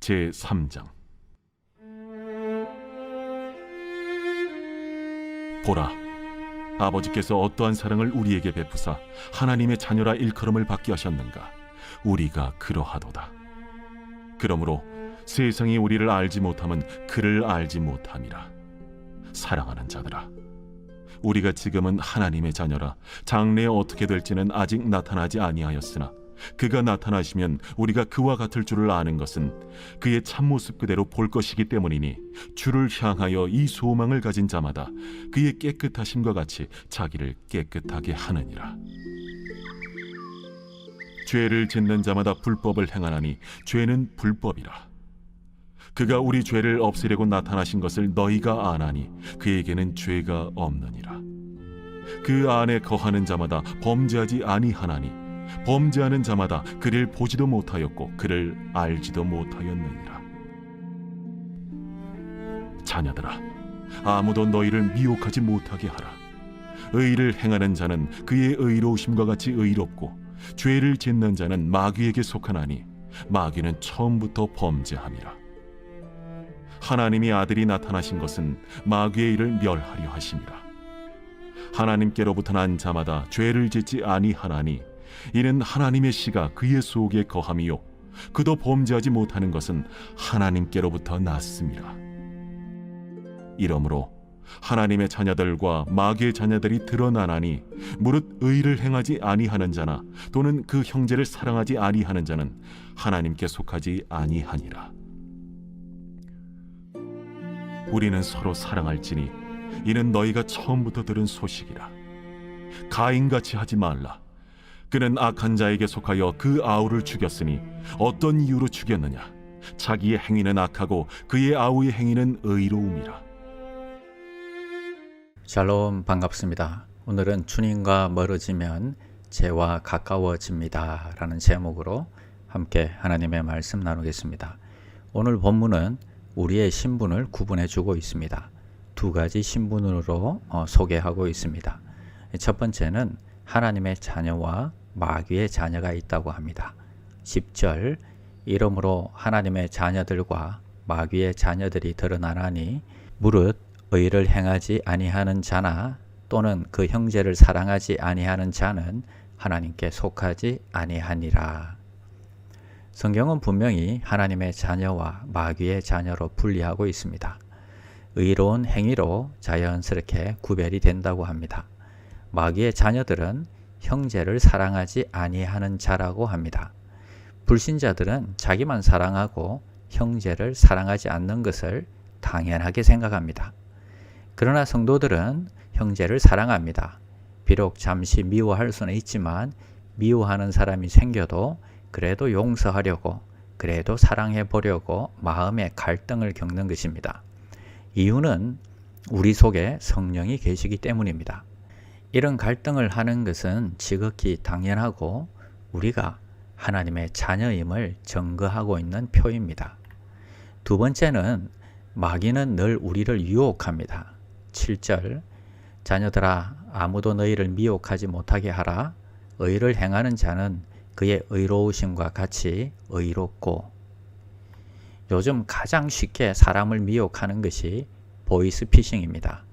제3장. 보라, 아버지께서 어떠한 사랑을 우리에게 베푸사 하나님의 자녀라 일컬음을 받게 하셨는가. 우리가 그러하도다. 그러므로 세상이 우리를 알지 못함은 그를 알지 못함이라. 사랑하는 자들아, 우리가 지금은 하나님의 자녀라. 장래에 어떻게 될지는 아직 나타나지 아니하였으나 그가 나타나시면 우리가 그와 같을 줄을 아는 것은 그의 참모습 그대로 볼 것이기 때문이니, 주를 향하여 이 소망을 가진 자마다 그의 깨끗하심과 같이 자기를 깨끗하게 하느니라. 죄를 짓는 자마다 불법을 행하나니 죄는 불법이라. 그가 우리 죄를 없애려고 나타나신 것을 너희가 아나니 그에게는 죄가 없느니라. 그 안에 거하는 자마다 범죄하지 아니하나니 범죄하는 자마다 그를 보지도 못하였고 그를 알지도 못하였느니라. 자녀들아, 아무도 너희를 미혹하지 못하게 하라. 의를 행하는 자는 그의 의로우심과 같이 의롭고 죄를 짓는 자는 마귀에게 속하나니 마귀는 처음부터 범죄함이라. 하나님이 아들이 나타나신 것은 마귀의 일을 멸하려 하심이라. 하나님께로부터 난 자마다 죄를 짓지 아니하나니 이는 하나님의 씨가 그의 속에 거함이요 그도 범죄하지 못하는 것은 하나님께로부터 났음이라. 이러므로 하나님의 자녀들과 마귀의 자녀들이 드러나나니 무릇 의를 행하지 아니하는 자나 또는 그 형제를 사랑하지 아니하는 자는 하나님께 속하지 아니하니라. 우리는 서로 사랑할지니 이는 너희가 처음부터 들은 소식이라. 가인같이 하지 말라. 그는 악한 자에게 속하여 그 아우를 죽였으니 어떤 이유로 죽였느냐? 자기의 행위는 악하고 그의 아우의 행위는 의로움이라. 샬롬, 반갑습니다. 오늘은 주님과 멀어지면 죄와 가까워집니다 라는 제목으로 함께 하나님의 말씀 나누겠습니다. 오늘 본문은 우리의 신분을 구분해 주고 있습니다. 두 가지 신분으로 소개하고 있습니다. 첫 번째는 하나님의 자녀와 마귀의 자녀가 있다고 합니다. 10절, 이러므로 하나님의 자녀들과 마귀의 자녀들이 드러나나니 무릇 의를 행하지 아니하는 자나 또는 그 형제를 사랑하지 아니하는 자는 하나님께 속하지 아니하니라. 성경은 분명히 하나님의 자녀와 마귀의 자녀로 분리하고 있습니다. 의로운 행위로 자연스럽게 구별이 된다고 합니다. 마귀의 자녀들은 형제를 사랑하지 아니하는 자라고 합니다. 불신자들은 자기만 사랑하고 형제를 사랑하지 않는 것을 당연하게 생각합니다. 그러나 성도들은 형제를 사랑합니다. 비록 잠시 미워할 수는 있지만 미워하는 사람이 생겨도 그래도 용서하려고, 그래도 사랑해 보려고 마음의 갈등을 겪는 것입니다. 이유는 우리 속에 성령이 계시기 때문입니다. 이런 갈등을 하는 것은 지극히 당연하고 우리가 하나님의 자녀임을 증거하고 있는 표입니다. 두 번째는 마귀는 늘 우리를 유혹합니다. 7절, 자녀들아, 아무도 너희를 미혹하지 못하게 하라. 의를 행하는 자는 그의 의로우심과 같이 의롭고. 요즘 가장 쉽게 사람을 미혹하는 것이 보이스피싱입니다.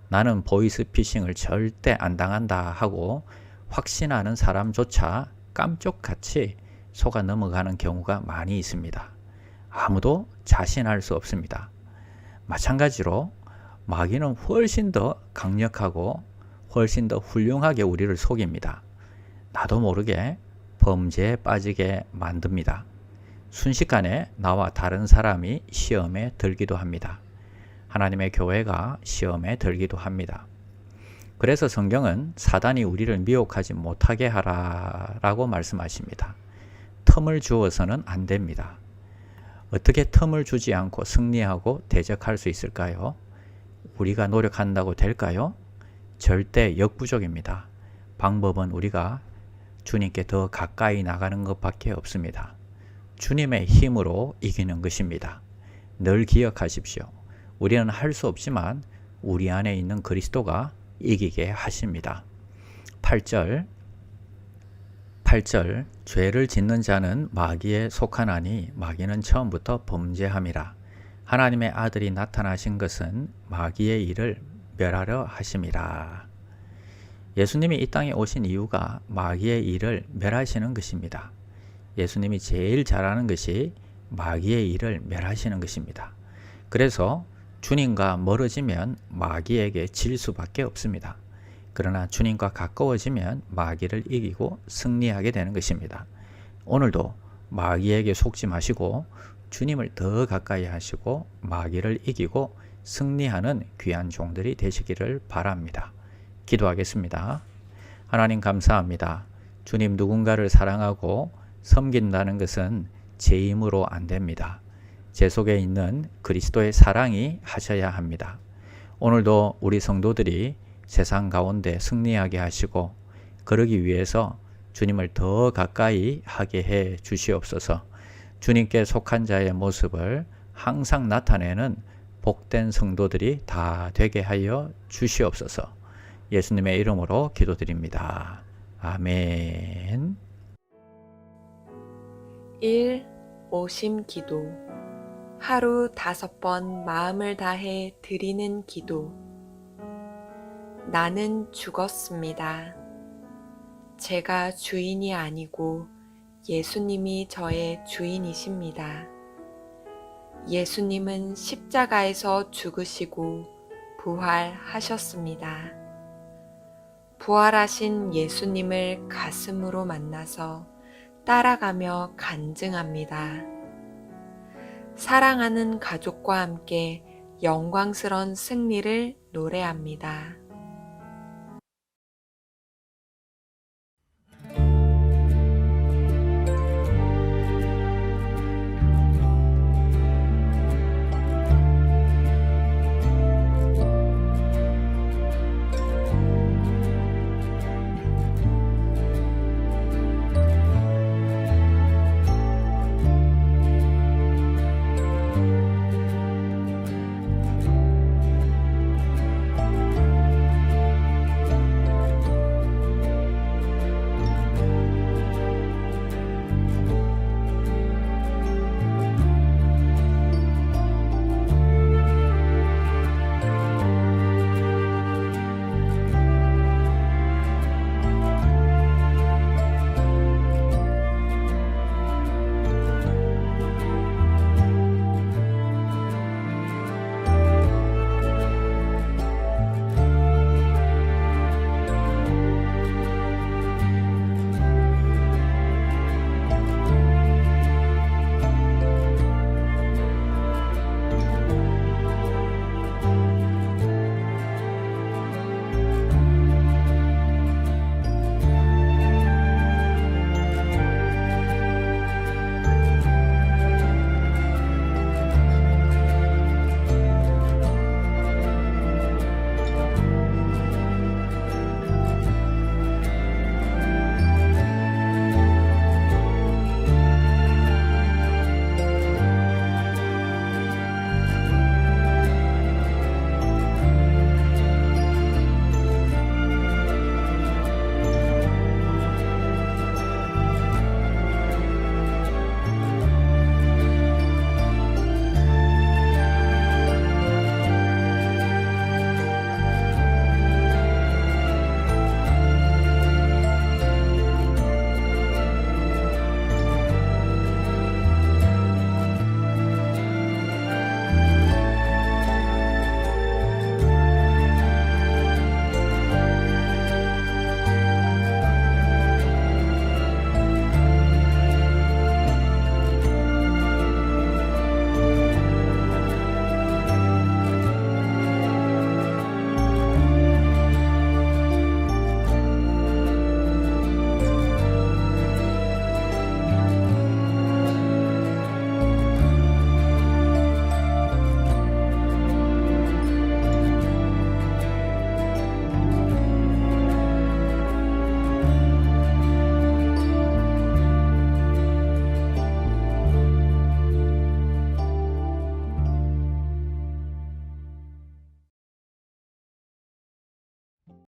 나는 보이스피싱을 절대 안 당한다 하고 확신하는 사람조차 깜짝같이 속아 넘어가는 경우가 많이 있습니다. 아무도 자신할 수 없습니다. 마찬가지로 마귀는 훨씬 더 강력하고 훨씬 더 훌륭하게 우리를 속입니다. 나도 모르게 범죄에 빠지게 만듭니다. 순식간에 나와 다른 사람이 시험에 들기도 합니다. 하나님의 교회가 시험에 들기도 합니다. 그래서 성경은 사단이 우리를 미혹하지 못하게 하라라고 말씀하십니다. 틈을 주어서는 안 됩니다. 어떻게 틈을 주지 않고 승리하고 대적할 수 있을까요? 우리가 노력한다고 될까요? 절대 역부족입니다. 방법은 우리가 주님께 더 가까이 나가는 것밖에 없습니다. 주님의 힘으로 이기는 것입니다. 늘 기억하십시오. 우리는 할 수 없지만 우리 안에 있는 그리스도가 이기게 하십니다. 8절, 8절 죄를 짓는 자는 마귀에 속하나니 마귀는 처음부터 범죄함이라. 하나님의 아들이 나타나신 것은 마귀의 일을 멸하려 하심이라. 예수님이 이 땅에 오신 이유가 마귀의 일을 멸하시는 것입니다. 예수님이 제일 잘하는 것이 마귀의 일을 멸하시는 것입니다. 그래서 주님과 멀어지면 마귀에게 질 수밖에 없습니다. 그러나 주님과 가까워지면 마귀를 이기고 승리하게 되는 것입니다. 오늘도 마귀에게 속지 마시고 주님을 더 가까이 하시고 마귀를 이기고 승리하는 귀한 종들이 되시기를 바랍니다. 기도하겠습니다. 하나님 감사합니다. 주님, 누군가를 사랑하고 섬긴다는 것은 제 힘으로 안 됩니다. 제 속에 있는 그리스도의 사랑이 하셔야 합니다. 오늘도 우리 성도들이 세상 가운데 승리하게 하시고 그러기 위해서 주님을 더 가까이 하게 해 주시옵소서. 주님께 속한 자의 모습을 항상 나타내는 복된 성도들이 다 되게 하여 주시옵소서. 예수님의 이름으로 기도드립니다. 아멘. 1. 오심 기도. 하루 5번 마음을 다해 드리는 기도. 나는 죽었습니다. 제가 주인이 아니고 예수님이 저의 주인이십니다. 예수님은 십자가에서 죽으시고 부활하셨습니다. 부활하신 예수님을 가슴으로 만나서 따라가며 간증합니다. 사랑하는 가족과 함께 영광스러운 승리를 노래합니다.